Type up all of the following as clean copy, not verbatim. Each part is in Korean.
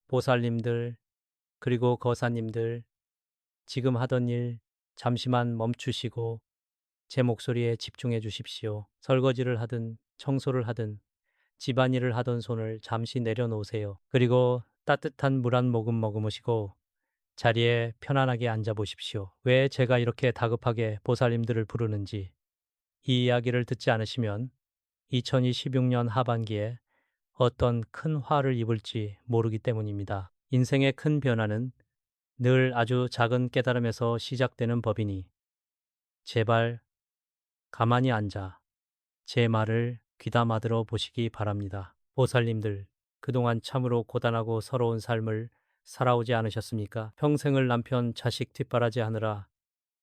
보살님들, 그리고 거사님들, 지금 하던 일 잠시만 멈추시고 제 목소리에 집중해 주십시오. 설거지를 하든 청소를 하든 집안일을 하던 손을 잠시 내려놓으세요. 그리고 따뜻한 물 한 모금 머금으시고 자리에 편안하게 앉아 보십시오. 왜 제가 이렇게 다급하게 보살님들을 부르는지 이 이야기를 듣지 않으시면 2026년 하반기에 어떤 큰 화를 입을지 모르기 때문입니다. 인생의 큰 변화는 늘 아주 작은 깨달음에서 시작되는 법이니 제발 가만히 앉아 제 말을 귀담아 들어 보시기 바랍니다. 보살님들, 그동안 참으로 고단하고 서러운 삶을 살아오지 않으셨습니까? 평생을 남편, 자식 뒷바라지 하느라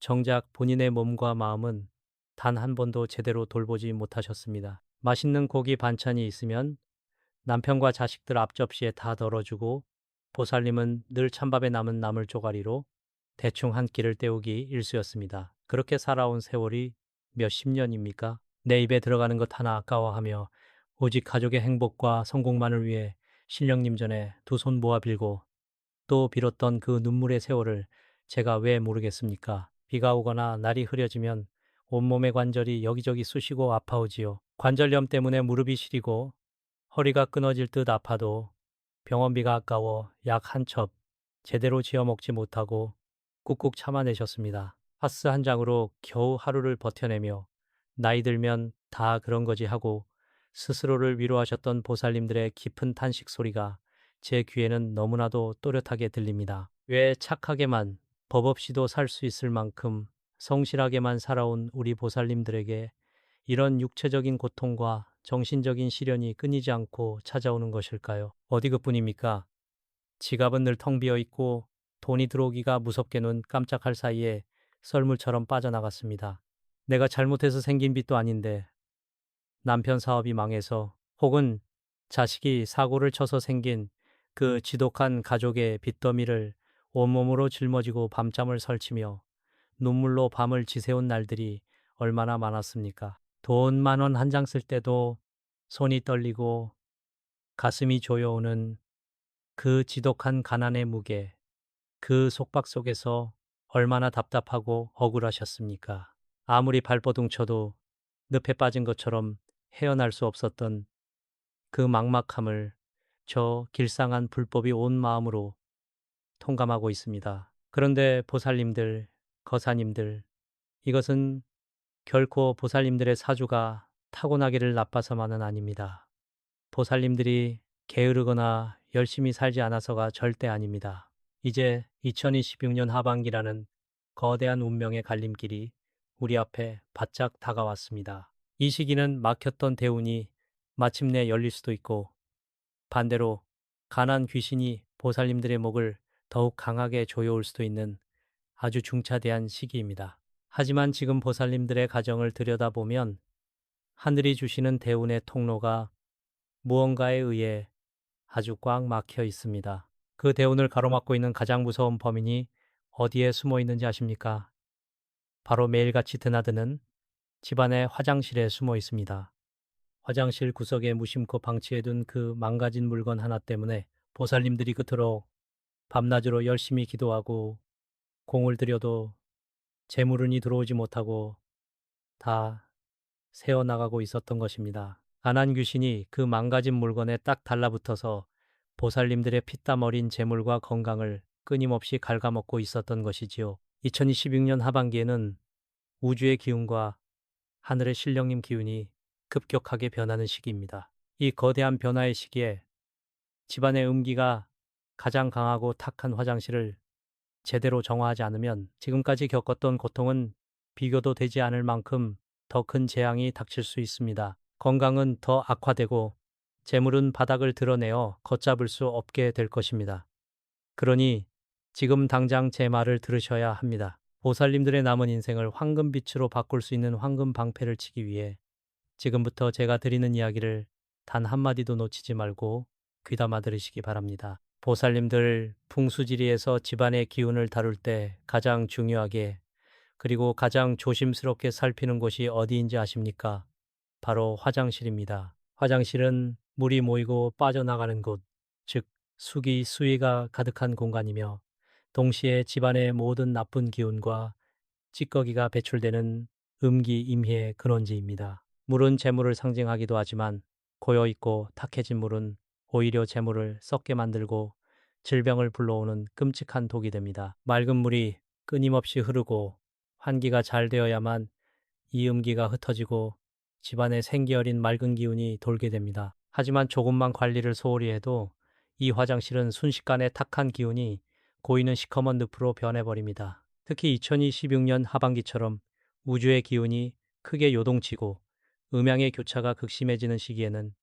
정작 본인의 몸과 마음은 단 한 번도 제대로 돌보지 못하셨습니다. 맛있는 고기 반찬이 있으면 남편과 자식들 앞접시에 다 덜어주고 보살님은 늘 찬밥에 남은 나물 조가리로 대충 한 끼를 때우기 일쑤였습니다. 그렇게 살아온 세월이 몇십 년입니까? 내 입에 들어가는 것 하나 아까워하며 오직 가족의 행복과 성공만을 위해 신령님 전에 두 손 모아 빌고 또 빌었던 그 눈물의 세월을 제가 왜 모르겠습니까? 비가 오거나 날이 흐려지면 온몸의 관절이 여기저기 쑤시고 아파오지요. 관절염 때문에 무릎이 시리고 허리가 끊어질 듯 아파도 병원비가 아까워 약 한 첩 제대로 지어 먹지 못하고 꾹꾹 참아내셨습니다. 파스 한 장으로 겨우 하루를 버텨내며 나이 들면 다 그런 거지 하고 스스로를 위로하셨던 보살님들의 깊은 탄식 소리가 제 귀에는 너무나도 또렷하게 들립니다. 왜 착하게만 법 없이도 살 수 있을 만큼 성실하게만 살아온 우리 보살님들에게 이런 육체적인 고통과 정신적인 시련이 끊이지 않고 찾아오는 것일까요? 어디 그뿐입니까? 지갑은 늘 텅 비어 있고 돈이 들어오기가 무섭게 눈 깜짝할 사이에 썰물처럼 빠져나갔습니다. 내가 잘못해서 생긴 빚도 아닌데 남편 사업이 망해서 혹은 자식이 사고를 쳐서 생긴 그 지독한 가족의 빚더미를 온몸으로 짊어지고 밤잠을 설치며 눈물로 밤을 지새운 날들이 얼마나 많았습니까? 돈 10,000원 한 장 쓸 때도 손이 떨리고 가슴이 조여오는 그 지독한 가난의 무게, 그 속박 속에서 얼마나 답답하고 억울하셨습니까? 아무리 발버둥 쳐도 늪에 빠진 것처럼 헤어날 수 없었던 그 막막함을 저 길상한 불법이 온 마음으로 통감하고 있습니다. 그런데 보살님들, 거사님들, 이것은 결코 보살님들의 사주가 타고나기를 나빠서만은 아닙니다. 보살님들이 게으르거나 열심히 살지 않아서가 절대 아닙니다. 이제 2026년 하반기라는 거대한 운명의 갈림길이 우리 앞에 바짝 다가왔습니다. 이 시기는 막혔던 대운이 마침내 열릴 수도 있고 반대로 가난 귀신이 보살님들의 목을 더욱 강하게 조여올 수도 있는 아주 중차대한 시기입니다. 하지만 지금 보살님들의 가정을 들여다보면 하늘이 주시는 대운의 통로가 무언가에 의해 아주 꽉 막혀 있습니다. 그 대운을 가로막고 있는 가장 무서운 범인이 어디에 숨어 있는지 아십니까? 바로 매일같이 드나드는 집안의 화장실에 숨어 있습니다. 화장실 구석에 무심코 방치해둔 그 망가진 물건 하나 때문에 보살님들이 그토록 밤낮으로 열심히 기도하고 공을 들여도 재물운이 들어오지 못하고 다 새어나가고 있었던 것입니다. 가난 귀신이 그 망가진 물건에 딱 달라붙어서 보살님들의 피땀 어린 재물과 건강을 끊임없이 갉아먹고 있었던 것이지요. 2026년 하반기에는 우주의 기운과 하늘의 신령님 기운이 급격하게 변하는 시기입니다. 이 거대한 변화의 시기에 집안의 음기가 가장 강하고 탁한 화장실을 제대로 정화하지 않으면 지금까지 겪었던 고통은 비교도 되지 않을 만큼 더 큰 재앙이 닥칠 수 있습니다. 건강은 더 악화되고 재물은 바닥을 드러내어 걷잡을 수 없게 될 것입니다. 그러니 지금 당장 제 말을 들으셔야 합니다. 보살님들의 남은 인생을 황금빛으로 바꿀 수 있는 황금 방패를 치기 위해 지금부터 제가 드리는 이야기를 단 한마디도 놓치지 말고 귀담아 들으시기 바랍니다. 보살님들 풍수지리에서 집안의 기운을 다룰 때 가장 중요하게 그리고 가장 조심스럽게 살피는 곳이 어디인지 아십니까? 바로 화장실입니다. 화장실은 물이 모이고 빠져나가는 곳, 즉 수기, 수위가 가득한 공간이며 동시에 집안의 모든 나쁜 기운과 찌꺼기가 배출되는 음기임희의 근원지입니다. 물은 재물을 상징하기도 하지만 고여있고 탁해진 물은 오히려 재물을 썩게 만들고 질병을 불러오는 끔찍한 독이 됩니다. 맑은 물이 끊임없이 흐르고 환기가 잘 되어야만 이 음기가 흩어지고 집안에 생기 어린 맑은 기운이 돌게 됩니다. 하지만 조금만 관리를 소홀히 해도 이 화장실은 순식간에 탁한 기운이 고이는 시커먼 늪으로 변해버립니다. 특히 2026년 하반기처럼 우주의 기운이 크게 요동치고 음양의 교차가 극심해지는 시기에는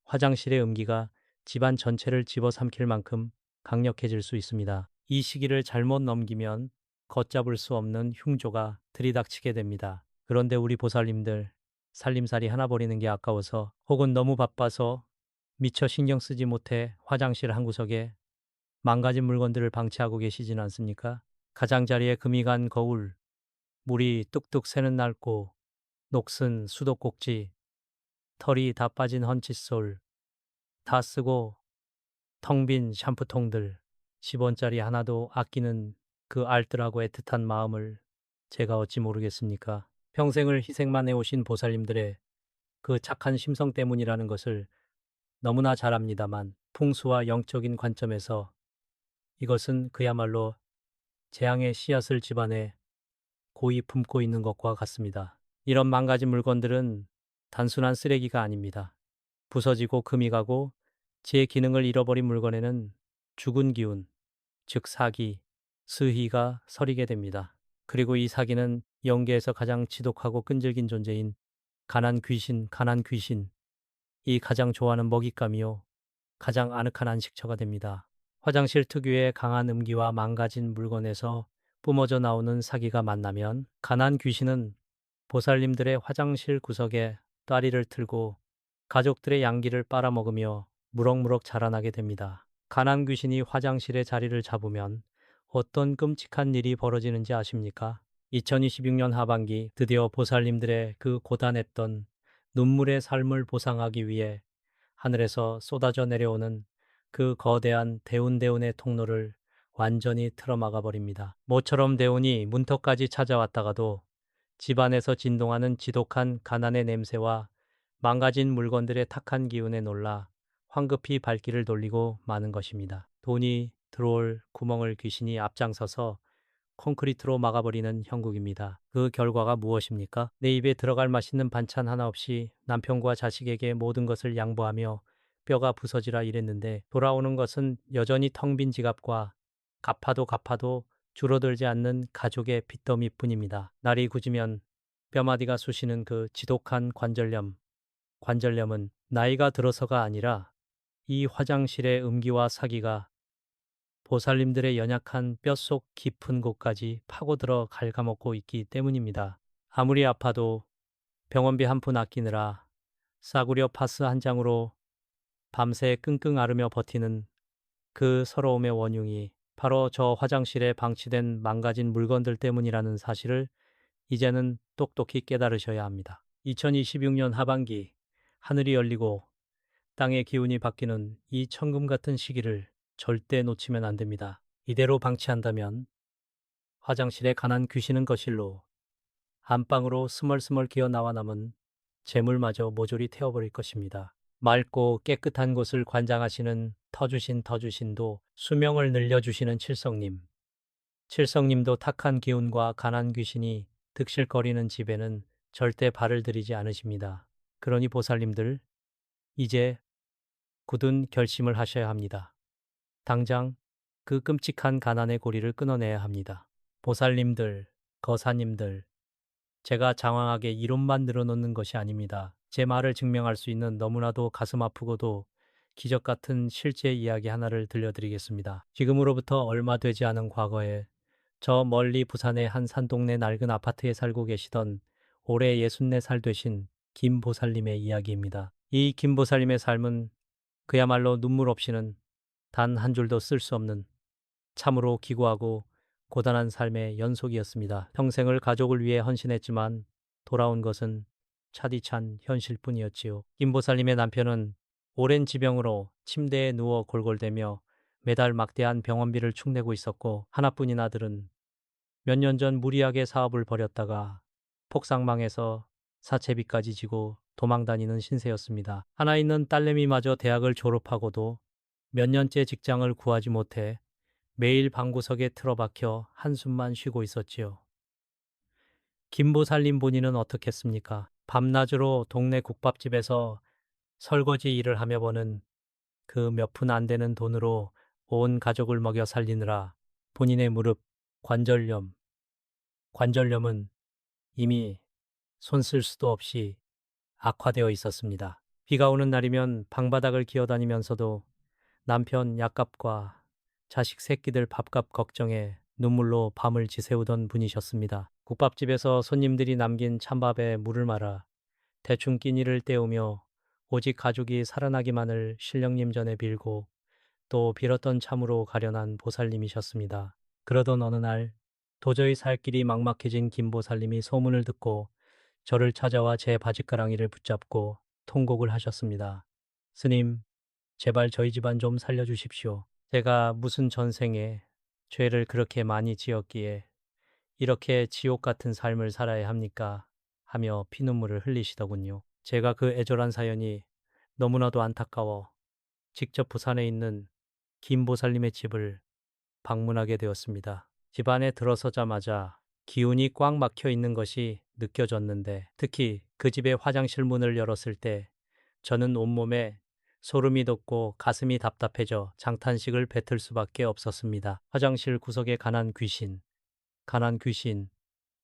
화장실의 음기가 집안 전체를 집어삼킬 만큼 강력해질 수 있습니다. 이 시기를 잘못 넘기면 걷잡을 수 없는 흉조가 들이닥치게 됩니다. 그런데 우리 보살님들 살림살이 하나 버리는 게 아까워서 혹은 너무 바빠서 미처 신경 쓰지 못해 화장실 한 구석에 망가진 물건들을 방치하고 계시지는 않습니까? 가장자리에 금이 간 거울, 물이 뚝뚝 새는 낡고 녹슨 수도꼭지, 털이 다 빠진 헌칫솔, 다 쓰고 텅 빈 샴푸통들, 10원짜리 하나도 아끼는 그 알뜰하고 애틋한 마음을 제가 어찌 모르겠습니까? 평생을 희생만 해오신 보살님들의 그 착한 심성 때문이라는 것을 너무나 잘 압니다만 풍수와 영적인 관점에서 이것은 그야말로 재앙의 씨앗을 집안에 고이 품고 있는 것과 같습니다. 이런 망가진 물건들은 단순한 쓰레기가 아닙니다. 부서지고 금이 가고 제 기능을 잃어버린 물건에는 죽은 기운, 즉 사기, 스희가 서리게 됩니다. 그리고 이 사기는 영계에서 가장 지독하고 끈질긴 존재인 가난 귀신, 이 가장 좋아하는 먹잇감이요. 가장 아늑한 안식처가 됩니다. 화장실 특유의 강한 음기와 망가진 물건에서 뿜어져 나오는 사기가 만나면 가난 귀신은 보살님들의 화장실 구석에 따리를 틀고 가족들의 양기를 빨아먹으며 무럭무럭 자라나게 됩니다. 가난 귀신이 화장실의 자리를 잡으면 어떤 끔찍한 일이 벌어지는지 아십니까? 2026년 하반기 드디어 보살님들의 그 고단했던 눈물의 삶을 보상하기 위해 하늘에서 쏟아져 내려오는 그 거대한 대운대운의 통로를 완전히 틀어막아 버립니다. 모처럼 대운이 문턱까지 찾아왔다가도 집안에서 진동하는 지독한 가난의 냄새와 망가진 물건들의 탁한 기운에 놀라 황급히 발길을 돌리고 마는 것입니다. 돈이 들어올 구멍을 귀신이 앞장서서 콘크리트로 막아버리는 형국입니다. 그 결과가 무엇입니까? 내 입에 들어갈 맛있는 반찬 하나 없이 남편과 자식에게 모든 것을 양보하며 뼈가 부서지라 일했는데 돌아오는 것은 여전히 텅 빈 지갑과 갚아도 줄어들지 않는 가족의 빚더미뿐입니다. 날이 굳으면 뼈마디가 쑤시는 그 지독한 관절염은 나이가 들어서가 아니라 이 화장실의 음기와 사기가 보살님들의 연약한 뼛속 깊은 곳까지 파고들어 갉아먹고 있기 때문입니다. 아무리 아파도 병원비 한 푼 아끼느라 싸구려 파스 한 장으로 밤새 끙끙 앓으며 버티는 그 서러움의 원흉이 바로 저 화장실에 방치된 망가진 물건들 때문이라는 사실을 이제는 똑똑히 깨달으셔야 합니다. 2026년 하반기 하늘이 열리고 땅의 기운이 바뀌는 이 천금 같은 시기를 절대 놓치면 안 됩니다. 이대로 방치한다면 화장실에 가난 귀신은 거실로 안방으로 스멀스멀 기어 나와 남은 재물마저 모조리 태워버릴 것입니다. 맑고 깨끗한 곳을 관장하시는 터주신도 수명을 늘려주시는 칠성님도 탁한 기운과 가난 귀신이 득실거리는 집에는 절대 발을 들이지 않으십니다. 그러니 보살님들 이제 굳은 결심을 하셔야 합니다. 당장 그 끔찍한 가난의 고리를 끊어내야 합니다. 보살님들, 거사님들, 제가 장황하게 이론만 늘어놓는 것이 아닙니다. 제 말을 증명할 수 있는 너무나도 가슴 아프고도 기적 같은 실제 이야기 하나를 들려드리겠습니다. 지금으로부터 얼마 되지 않은 과거에 저 멀리 부산의 한 산동네 낡은 아파트에 살고 계시던 올해 64살 되신 김 보살님의 이야기입니다. 이 김 보살님의 삶은 그야말로 눈물 없이는 단 한 줄도 쓸 수 없는 참으로 기구하고 고단한 삶의 연속이었습니다. 평생을 가족을 위해 헌신했지만 돌아온 것은 차디찬 현실뿐이었지요. 김보살님의 남편은 오랜 지병으로 침대에 누워 골골대며 매달 막대한 병원비를 축내고 있었고 하나뿐인 아들은 몇 년 전 무리하게 사업을 벌였다가 폭삭망해서 사채비까지 지고 도망다니는 신세였습니다. 하나 있는 딸내미마저 대학을 졸업하고도 몇 년째 직장을 구하지 못해 매일 방구석에 틀어박혀 한숨만 쉬고 있었지요. 김보살님 본인은 어떻겠습니까? 밤낮으로 동네 국밥집에서 설거지 일을 하며 버는 그 몇 푼 안 되는 돈으로 온 가족을 먹여 살리느라 본인의 무릎 관절염은 이미 손 쓸 수도 없이 악화되어 있었습니다. 비가 오는 날이면 방바닥을 기어다니면서도 남편 약값과 자식 새끼들 밥값 걱정에 눈물로 밤을 지새우던 분이셨습니다. 국밥집에서 손님들이 남긴 찬밥에 물을 말아 대충 끼니를 때우며 오직 가족이 살아나기만을 신령님 전에 빌고 또 빌었던 참으로 가련한 보살님이셨습니다. 그러던 어느 날 도저히 살 길이 막막해진 김보살님이 소문을 듣고 저를 찾아와 제 바짓가랑이를 붙잡고 통곡을 하셨습니다. 스님, 제발 저희 집안 좀 살려주십시오. 제가 무슨 전생에 죄를 그렇게 많이 지었기에 이렇게 지옥 같은 삶을 살아야 합니까? 하며 피눈물을 흘리시더군요. 제가 그 애절한 사연이 너무나도 안타까워 직접 부산에 있는 김보살님의 집을 방문하게 되었습니다. 집 안에 들어서자마자 기운이 꽉 막혀 있는 것이 느껴졌는데 특히 그 집의 화장실 문을 열었을 때 저는 온몸에 소름이 돋고 가슴이 답답해져 장탄식을 뱉을 수밖에 없었습니다. 화장실 구석에 가난 귀신,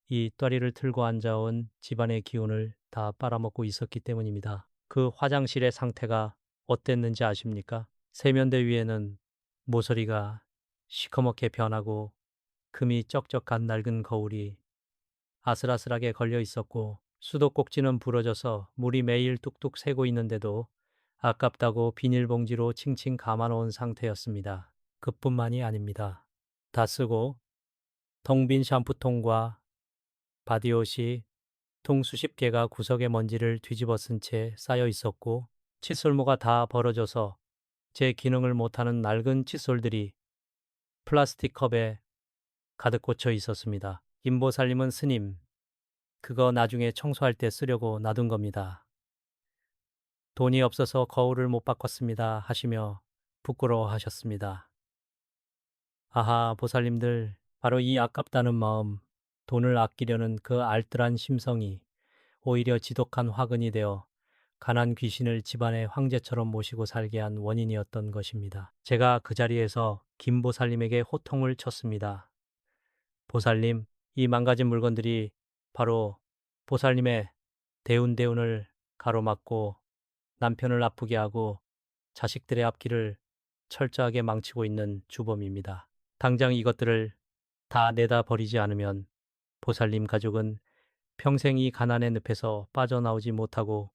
이 또리를 틀고 앉아온 집안의 기운을 다 빨아먹고 있었기 때문입니다. 그 화장실의 상태가 어땠는지 아십니까? 세면대 위에는 모서리가 시커멓게 변하고 금이 쩍쩍한 낡은 거울이 아슬아슬하게 걸려 있었고 수도꼭지는 부러져서 물이 매일 뚝뚝 새고 있는데도 아깝다고 비닐봉지로 칭칭 감아놓은 상태였습니다. 그뿐만이 아닙니다. 다 쓰고 텅 빈 샴푸통과 바디옷이 통 수십 개가 구석에 먼지를 뒤집어 쓴 채 쌓여 있었고 칫솔모가 다 벌어져서 제 기능을 못하는 낡은 칫솔들이 플라스틱 컵에 가득 꽂혀 있었습니다. 김보살님은 스님, 그거 나중에 청소할 때 쓰려고 놔둔 겁니다. 돈이 없어서 거울을 못 바꿨습니다. 하시며 부끄러워하셨습니다. 아하, 보살님들, 바로 이 아깝다는 마음, 돈을 아끼려는 그 알뜰한 심성이 오히려 지독한 화근이 되어 가난 귀신을 집안의 황제처럼 모시고 살게 한 원인이었던 것입니다. 제가 그 자리에서 김보살님에게 호통을 쳤습니다. 보살님, 이 망가진 물건들이 바로 보살님의 대운대운을 가로막고 남편을 아프게 하고 자식들의 앞길을 철저하게 망치고 있는 주범입니다. 당장 이것들을 다 내다 버리지 않으면 보살님 가족은 평생 이 가난의 늪에서 빠져나오지 못하고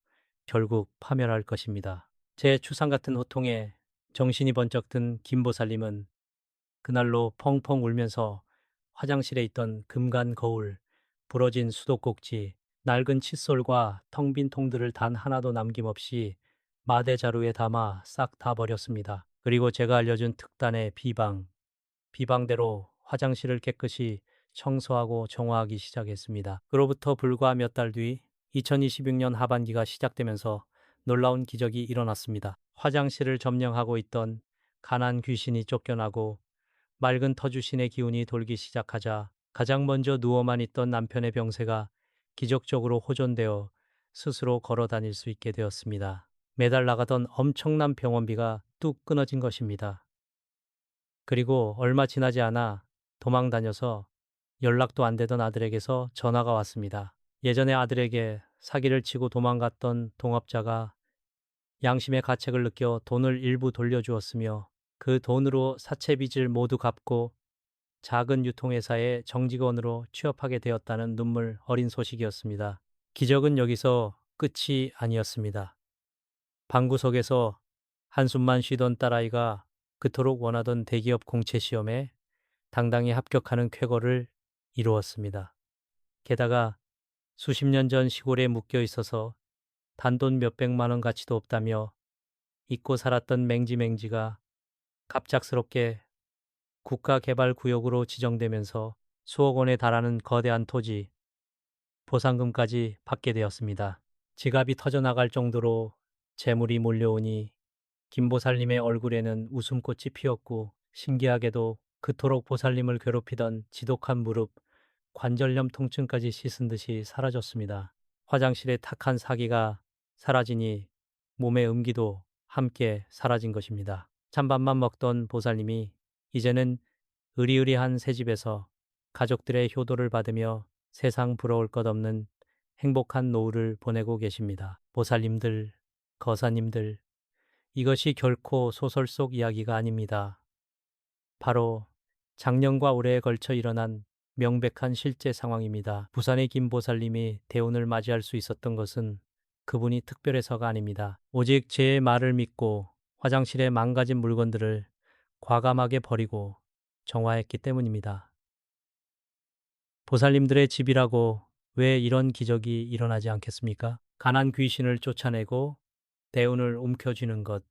결국 파멸할 것입니다. 제 추상 같은 호통에 정신이 번쩍 든 김보살님은 그날로 펑펑 울면서 화장실에 있던 금간 거울, 부러진 수도꼭지, 낡은 칫솔과 텅 빈 통들을 단 하나도 남김없이 마대 자루에 담아 싹 다 버렸습니다. 그리고 제가 알려준 특단의 비방대로 화장실을 깨끗이 청소하고 정화하기 시작했습니다. 그로부터 불과 몇 달 뒤 2026년 하반기가 시작되면서 놀라운 기적이 일어났습니다. 화장실을 점령하고 있던 가난 귀신이 쫓겨나고 맑은 터주신의 기운이 돌기 시작하자 가장 먼저 누워만 있던 남편의 병세가 기적적으로 호전되어 스스로 걸어 다닐 수 있게 되었습니다. 매달 나가던 엄청난 병원비가 뚝 끊어진 것입니다. 그리고 얼마 지나지 않아 도망 다녀서 연락도 안 되던 아들에게서 전화가 왔습니다. 예전에 아들에게 사기를 치고 도망갔던 동업자가 양심의 가책을 느껴 돈을 일부 돌려주었으며 그 돈으로 사채 빚을 모두 갚고 작은 유통회사의 정직원으로 취업하게 되었다는 눈물 어린 소식이었습니다. 기적은 여기서 끝이 아니었습니다. 방구석에서 한숨만 쉬던 딸아이가 그토록 원하던 대기업 공채 시험에 당당히 합격하는 쾌거를 이루었습니다. 게다가 수십 년 전 시골에 묶여 있어서 단돈 몇백만 원 가치도 없다며 잊고 살았던 맹지가 갑작스럽게 국가개발구역으로 지정되면서 수억 원에 달하는 거대한 토지, 보상금까지 받게 되었습니다. 지갑이 터져나갈 정도로 재물이 몰려오니 김보살님의 얼굴에는 웃음꽃이 피었고 신기하게도 그토록 보살님을 괴롭히던 지독한 무릎, 관절염 통증까지 씻은 듯이 사라졌습니다. 화장실의 탁한 사기가 사라지니 몸의 음기도 함께 사라진 것입니다. 찬밥만 먹던 보살님이 이제는 으리으리한 새 집에서 가족들의 효도를 받으며 세상 부러울 것 없는 행복한 노후를 보내고 계십니다. 보살님들, 거사님들, 이것이 결코 소설 속 이야기가 아닙니다. 바로 작년과 올해에 걸쳐 일어난 명백한 실제 상황입니다. 부산의 김보살님이 대운을 맞이할 수 있었던 것은 그분이 특별해서가 아닙니다. 오직 제 말을 믿고 화장실에 망가진 물건들을 과감하게 버리고 정화했기 때문입니다. 보살님들의 집이라고 왜 이런 기적이 일어나지 않겠습니까? 가난 귀신을 쫓아내고 대운을 움켜쥐는 것,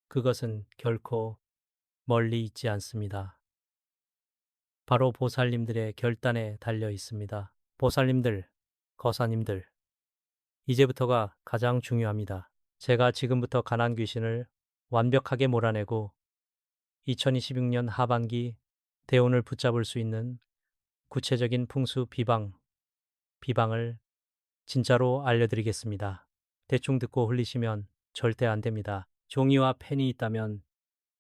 그것은 결코 멀리 있지 않습니다. 바로 보살님들의 결단에 달려 있습니다. 보살님들, 거사님들, 이제부터가 가장 중요합니다. 제가 지금부터 가난 귀신을 완벽하게 몰아내고 2026년 하반기 대운을 붙잡을 수 있는 구체적인 풍수 비방을 진짜로 알려드리겠습니다. 대충 듣고 흘리시면 절대 안 됩니다. 종이와 펜이 있다면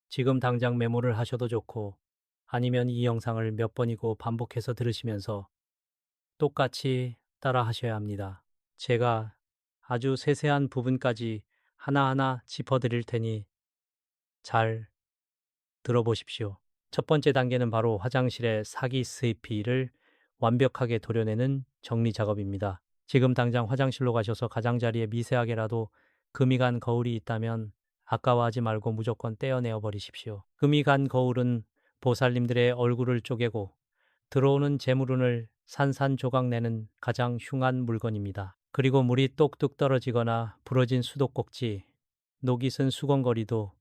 지금 당장 메모를 하셔도 좋고 아니면 이 영상을 몇 번이고 반복해서 들으시면서 똑같이 따라 하셔야 합니다. 제가 아주 세세한 부분까지 하나하나 짚어드릴 테니 잘 들어보십시오. 첫 번째 단계는 바로 화장실의 사기 스위피를 완벽하게 도려내는 정리 작업입니다. 지금 당장 화장실로 가셔서 가장자리에 미세하게라도 금이 간 거울이 있다면 아까워하지 말고 무조건 떼어내어 버리십시오. 금이 간 거울은 보살님들의 얼굴을 쪼개고 들어오는 재물운을 산산조각 내는 가장 흉한 물건입니다. 그리고 물이 똑뚝 떨어지거나 부러진 수도꼭지, 녹이 쓴 수건거리도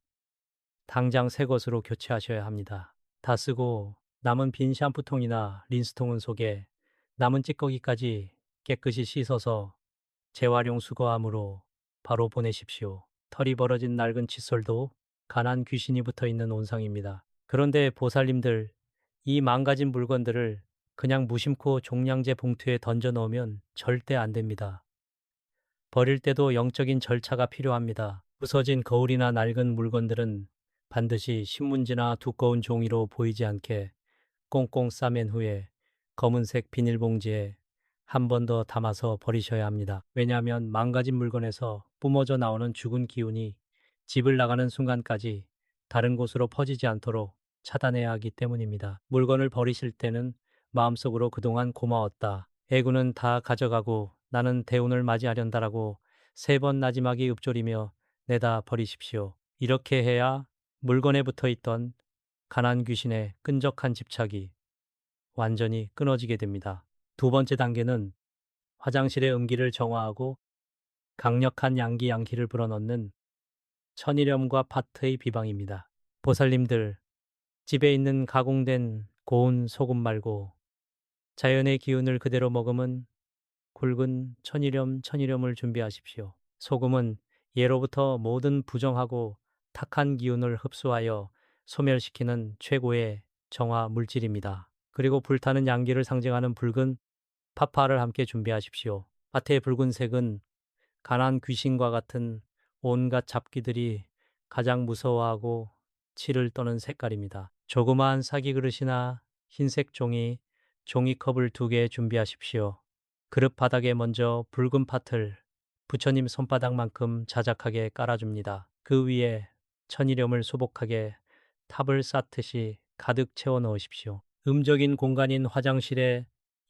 당장 새 것으로 교체하셔야 합니다. 다 쓰고 남은 빈 샴푸통이나 린스통은 속에 남은 찌꺼기까지 깨끗이 씻어서 재활용 수거함으로 바로 보내십시오. 털이 벌어진 낡은 칫솔도 가난 귀신이 붙어 있는 온상입니다. 그런데 보살님들, 이 망가진 물건들을 그냥 무심코 종량제 봉투에 던져 넣으면 절대 안 됩니다. 버릴 때도 영적인 절차가 필요합니다. 부서진 거울이나 낡은 물건들은 반드시 신문지나 두꺼운 종이로 보이지 않게 꽁꽁 싸맨 후에 검은색 비닐봉지에 한 번 더 담아서 버리셔야 합니다. 왜냐하면 망가진 물건에서 뿜어져 나오는 죽은 기운이 집을 나가는 순간까지 다른 곳으로 퍼지지 않도록 차단해야 하기 때문입니다. 물건을 버리실 때는 마음속으로 그동안 고마웠다. 애구는 다 가져가고 나는 대운을 맞이하련다라고 3번 나지막이 읊조리며 내다 버리십시오. 이렇게 해야 물건에 붙어 있던 가난 귀신의 끈적한 집착이 완전히 끊어지게 됩니다. 두 번째 단계는 화장실의 음기를 정화하고 강력한 양기를 불어넣는 천일염과 파트의 비방입니다. 보살님들, 집에 있는 가공된 고운 소금 말고 자연의 기운을 그대로 머금은 굵은 천일염을 준비하십시오. 소금은 예로부터 모든 부정하고 탁한 기운을 흡수하여 소멸시키는 최고의 정화 물질입니다. 그리고 불타는 양기를 상징하는 붉은 파파를 함께 준비하십시오. 밭의 붉은색은 가난 귀신과 같은 온갖 잡기들이 가장 무서워하고 치를 떠는 색깔입니다. 조그마한 사기 그릇이나 흰색 종이컵을 2개 준비하십시오. 그릇 바닥에 먼저 붉은 팥을 부처님 손바닥만큼 자작하게 깔아줍니다. 그 위에 천일염을 소복하게 탑을 쌓듯이 가득 채워 넣으십시오. 음적인 공간인 화장실에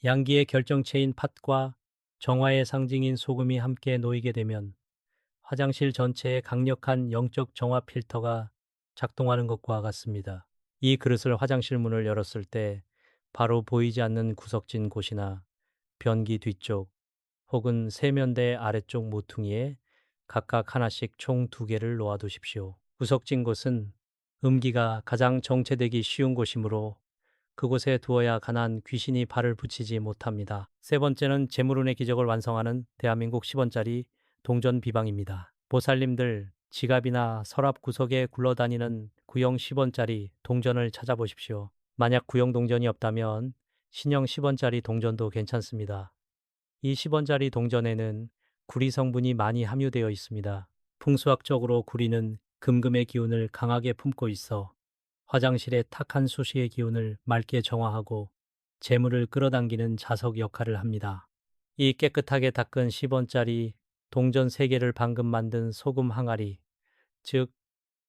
양기의 결정체인 팥과 정화의 상징인 소금이 함께 놓이게 되면 화장실 전체에 강력한 영적 정화 필터가 작동하는 것과 같습니다. 이 그릇을 화장실 문을 열었을 때 바로 보이지 않는 구석진 곳이나 변기 뒤쪽 혹은 세면대 아래쪽 모퉁이에 각각 하나씩 총 2개를 놓아두십시오. 구석진 곳은 음기가 가장 정체되기 쉬운 곳이므로 그곳에 두어야 가난 귀신이 발을 붙이지 못합니다. 세 번째는 재물운의 기적을 완성하는 대한민국 10원짜리 동전 비방입니다. 보살님들 지갑이나 서랍 구석에 굴러다니는 구형 10원짜리 동전을 찾아보십시오. 만약 구형 동전이 없다면 신형 10원짜리 동전도 괜찮습니다. 이 10원짜리 동전에는 구리 성분이 많이 함유되어 있습니다. 풍수학적으로 구리는 금금의 기운을 강하게 품고 있어 화장실의 탁한 수시의 기운을 맑게 정화하고 재물을 끌어당기는 자석 역할을 합니다. 이 깨끗하게 닦은 10원짜리 동전 3개를 방금 만든 소금 항아리, 즉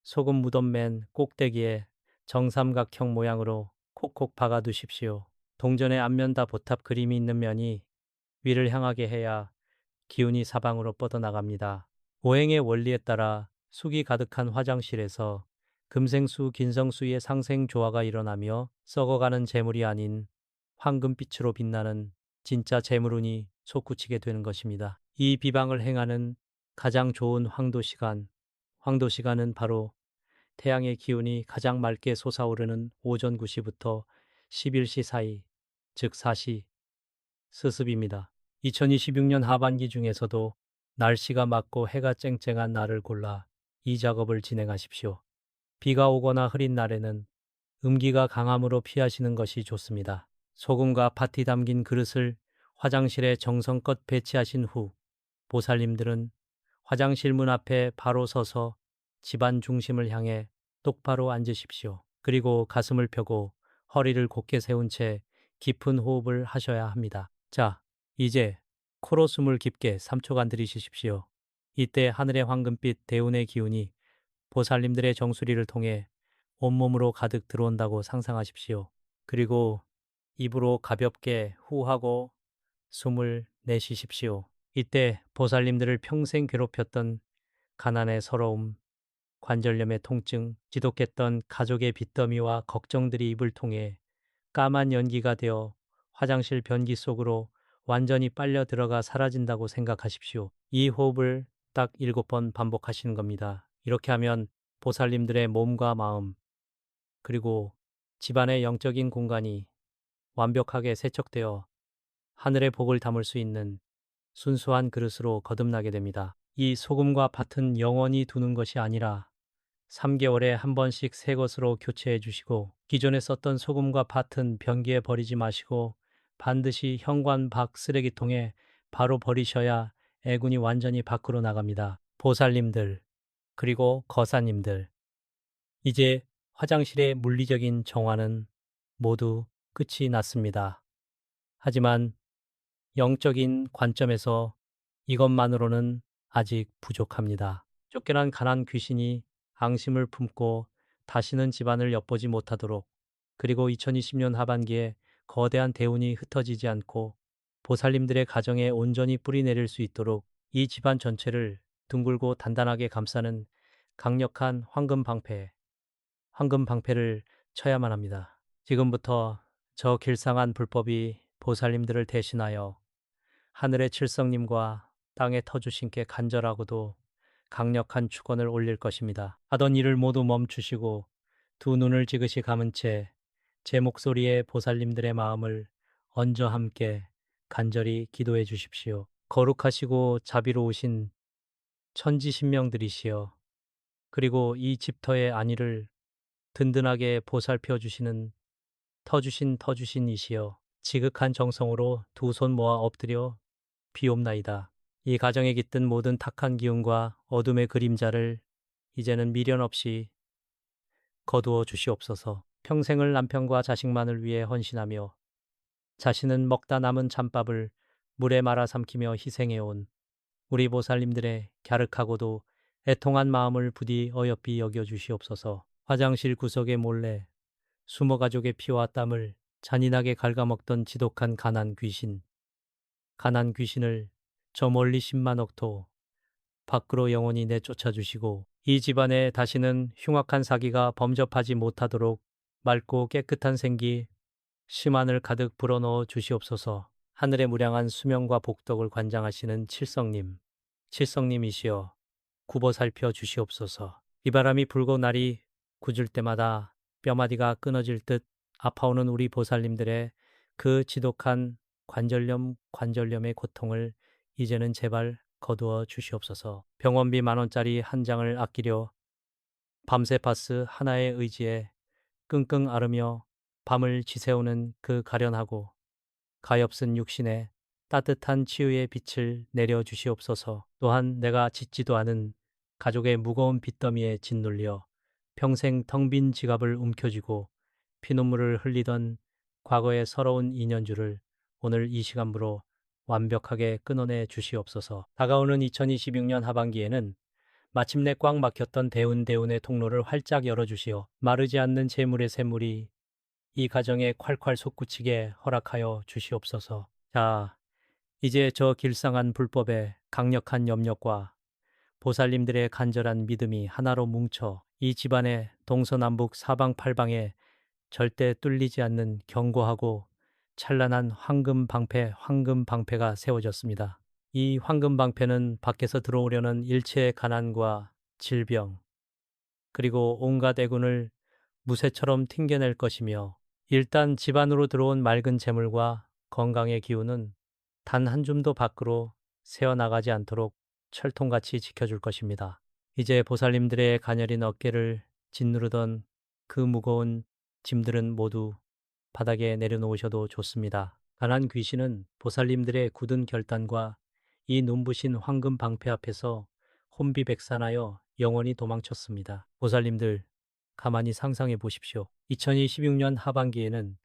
소금 묻은 맨 꼭대기에 정삼각형 모양으로 콕콕 박아 두십시오. 동전의 앞면 다 보탑 그림이 있는 면이 위를 향하게 해야 기운이 사방으로 뻗어나갑니다. 오행의 원리에 따라 쑥이 가득한 화장실에서 금생수, 긴성수의 상생 조화가 일어나며 썩어가는 재물이 아닌 황금빛으로 빛나는 진짜 재물운이 솟구치게 되는 것입니다. 이 비방을 행하는 가장 좋은 황도시간, 황도시간은 바로 태양의 기운이 가장 맑게 솟아오르는 오전 9시부터 11시 사이, 즉 4시 스습입니다. 2026년 하반기 중에서도 날씨가 맑고 해가 쨍쨍한 날을 골라 이 작업을 진행하십시오. 비가 오거나 흐린 날에는 음기가 강함으로 피하시는 것이 좋습니다. 소금과 팥이 담긴 그릇을 화장실에 정성껏 배치하신 후 보살님들은 화장실 문 앞에 바로 서서 집안 중심을 향해 똑바로 앉으십시오. 그리고 가슴을 펴고 허리를 곧게 세운 채 깊은 호흡을 하셔야 합니다. 자, 이제 코로 숨을 깊게 3초간 들이쉬십시오. 이때 하늘의 황금빛 대운의 기운이 보살님들의 정수리를 통해 온몸으로 가득 들어온다고 상상하십시오. 그리고 입으로 가볍게 후하고 숨을 내쉬십시오. 이때 보살님들을 평생 괴롭혔던 가난의 서러움, 관절염의 통증, 지독했던 가족의 빚더미와 걱정들이 입을 통해 까만 연기가 되어 화장실 변기 속으로 완전히 빨려 들어가 사라진다고 생각하십시오. 이 호흡을 딱 7번 반복하시는 겁니다. 이렇게 하면 보살님들의 몸과 마음, 그리고 집안의 영적인 공간이 완벽하게 세척되어 하늘의 복을 담을 수 있는 순수한 그릇으로 거듭나게 됩니다. 이 소금과 밭은 영원히 두는 것이 아니라 3개월에 한 번씩 새 것으로 교체해 주시고 기존에 썼던 소금과 밭은 변기에 버리지 마시고 반드시 현관 밖 쓰레기통에 바로 버리셔야 애군이 완전히 밖으로 나갑니다. 보살님들, 그리고 거사님들, 이제 화장실의 물리적인 정화는 모두 끝이 났습니다. 하지만 영적인 관점에서 이것만으로는 아직 부족합니다. 쫓겨난 가난 귀신이 앙심을 품고 다시는 집안을 엿보지 못하도록, 그리고 2020년 하반기에 거대한 대운이 흩어지지 않고 보살님들의 가정에 온전히 뿌리 내릴 수 있도록 이 집안 전체를 둥글고 단단하게 감싸는 강력한 황금 방패를 쳐야만 합니다. 지금부터 저 길상한 불법이 보살님들을 대신하여 하늘의 칠성님과 땅의 터주신께 간절하고도 강력한 축원을 올릴 것입니다. 하던 일을 모두 멈추시고 두 눈을 지그시 감은 채 제 목소리에 보살님들의 마음을 얹어 함께 간절히 기도해 주십시오. 거룩하시고 자비로우신 천지신명들이시여, 그리고 이 집터의 안위를 든든하게 보살펴 주시는 터주신이시여, 지극한 정성으로 두 손 모아 엎드려 비옵나이다. 이 가정에 깃든 모든 탁한 기운과 어둠의 그림자를 이제는 미련 없이 거두어 주시옵소서. 평생을 남편과 자식만을 위해 헌신하며 자신은 먹다 남은 찬밥을 물에 말아 삼키며 희생해온 우리 보살님들의 갸륵하고도 애통한 마음을 부디 어여삐 여겨 주시옵소서. 화장실 구석에 몰래 숨어 가족의 피와 땀을 잔인하게 갉아먹던 지독한 가난 귀신을 저 멀리 10만 억토 밖으로 영원히 내쫓아 주시고 이 집안에 다시는 흉악한 사기가 범접하지 못하도록 맑고 깨끗한 생기 심한을 가득 불어넣어 주시옵소서. 하늘의 무량한 수명과 복덕을 관장하시는 칠성님이시여, 굽어 살펴 주시옵소서. 비바람이 불고 날이 굳을 때마다 뼈마디가 끊어질 듯 아파오는 우리 보살님들의 그 지독한 관절염의 고통을 이제는 제발 거두어 주시옵소서. 병원비 10,000원짜리 한 장을 아끼려 밤새 파스 하나에 의지해 끙끙 앓으며 밤을 지새우는 그 가련하고 가엾은 육신에 따뜻한 치유의 빛을 내려 주시옵소서. 또한 내가 짓지도 않은 가족의 무거운 빚더미에 짓눌려 평생 텅 빈 지갑을 움켜쥐고 피눈물을 흘리던 과거의 서러운 인연줄을 오늘 이 시간부로 완벽하게 끊어내 주시옵소서. 다가오는 2026년 하반기에는 마침내 꽉 막혔던 대운의 통로를 활짝 열어주시어 마르지 않는 재물의 샘물이 이 가정에 콸콸 솟구치게 허락하여 주시옵소서. 자, 이제 저 길상한 불법의 강력한 염력과 보살님들의 간절한 믿음이 하나로 뭉쳐 이 집안의 동서남북 사방팔방에 절대 뚫리지 않는 견고하고 찬란한 황금 방패가 세워졌습니다. 이 황금 방패는 밖에서 들어오려는 일체의 가난과 질병, 그리고 온갖 애군을 무쇠처럼 튕겨낼 것이며, 일단 집안으로 들어온 맑은 재물과 건강의 기운은 단 한 줌도 밖으로 새어나가지 않도록 철통같이 지켜줄 것입니다. 이제 보살님들의 가녀린 어깨를 짓누르던 그 무거운 짐들은 모두 바닥에 내려놓으셔도 좋습니다. 가난 귀신은 보살님들의 굳은 결단과 이 눈부신 황금 방패 앞에서 혼비백산하여 영원히 도망쳤습니다. 보살님들, 가만히 상상해 보십시오. 2026년 하반기에는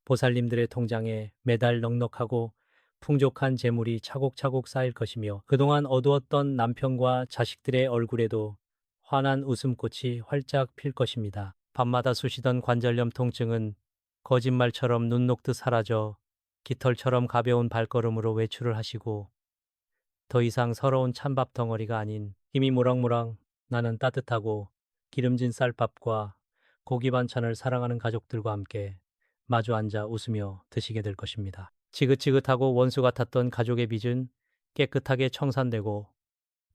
보살님들의 통장에 매달 넉넉하고 풍족한 재물이 차곡차곡 쌓일 것이며, 그동안 어두웠던 남편과 자식들의 얼굴에도 환한 웃음꽃이 활짝 필 것입니다. 밤마다 쑤시던 관절염 통증은 거짓말처럼 눈 녹듯 사라져 깃털처럼 가벼운 발걸음으로 외출을 하시고, 더 이상 서러운 찬밥 덩어리가 아닌 힘이 모락모락 나는 따뜻하고 기름진 쌀밥과 고기 반찬을 사랑하는 가족들과 함께 마주 앉아 웃으며 드시게 될 것입니다. 지긋지긋하고 원수 같았던 가족의 빚은 깨끗하게 청산되고,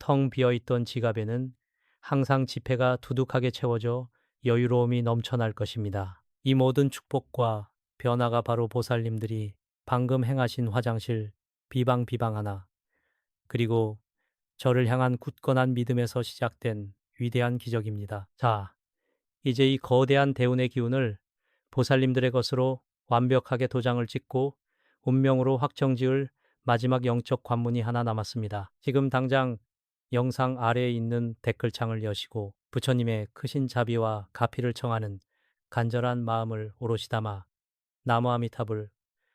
텅 비어있던 지갑에는 항상 지폐가 두둑하게 채워져 여유로움이 넘쳐날 것입니다. 이 모든 축복과 변화가 바로 보살님들이 방금 행하신 화장실 비방 하나, 그리고 저를 향한 굳건한 믿음에서 시작된 위대한 기적입니다. 자, 이제 이 거대한 대운의 기운을 보살님들의 것으로 완벽하게 도장을 찍고 운명으로 확정지을 마지막 영적 관문이 하나 남았습니다. 지금 당장 영상 아래에 있는 댓글창을 여시고 부처님의 크신 자비와 가피를 청하는 간절한 마음을 오롯이 담아 나무아미타불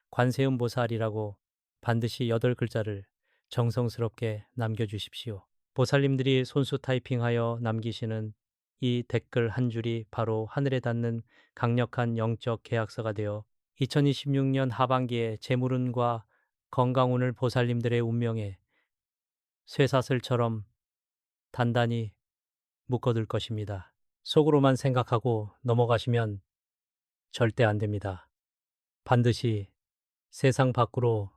관세음보살이라고 반드시 8글자를 정성스럽게 남겨주십시오. 보살님들이 손수 타이핑하여 남기시는 이 댓글 한 줄이 바로 하늘에 닿는 강력한 영적 계약서가 되어 2026년 하반기에 재물운과 건강운을 보살님들의 운명에 쇠사슬처럼 단단히 묶어둘 것입니다. 속으로만 생각하고 넘어가시면 절대 안 됩니다. 반드시 세상 밖으로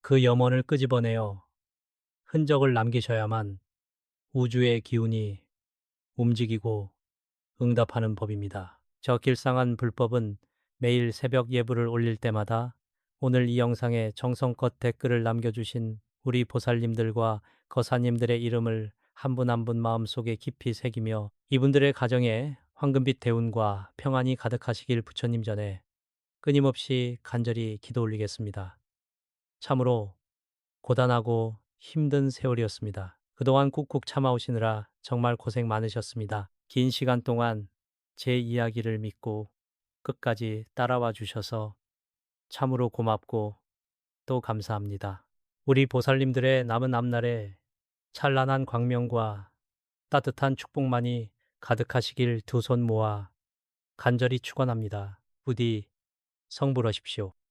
그 염원을 끄집어내어 흔적을 남기셔야만 우주의 기운이 움직이고 응답하는 법입니다. 저 길상한 불법은 매일 새벽 예불을 올릴 때마다 오늘 이 영상에 정성껏 댓글을 남겨주신 우리 보살님들과 거사님들의 이름을 한 분 한 분 마음속에 깊이 새기며 이분들의 가정에 황금빛 대운과 평안이 가득하시길 부처님 전에 끊임없이 간절히 기도 올리겠습니다. 참으로 고단하고 힘든 세월이었습니다. 그동안 꾹꾹 참아오시느라 정말 고생 많으셨습니다. 긴 시간 동안 제 이야기를 믿고 끝까지 따라와 주셔서 참으로 고맙고 또 감사합니다. 우리 보살님들의 남은 앞날에 찬란한 광명과 따뜻한 축복만이 가득하시길 두 손 모아 간절히 축원합니다. 부디 성불하십시오.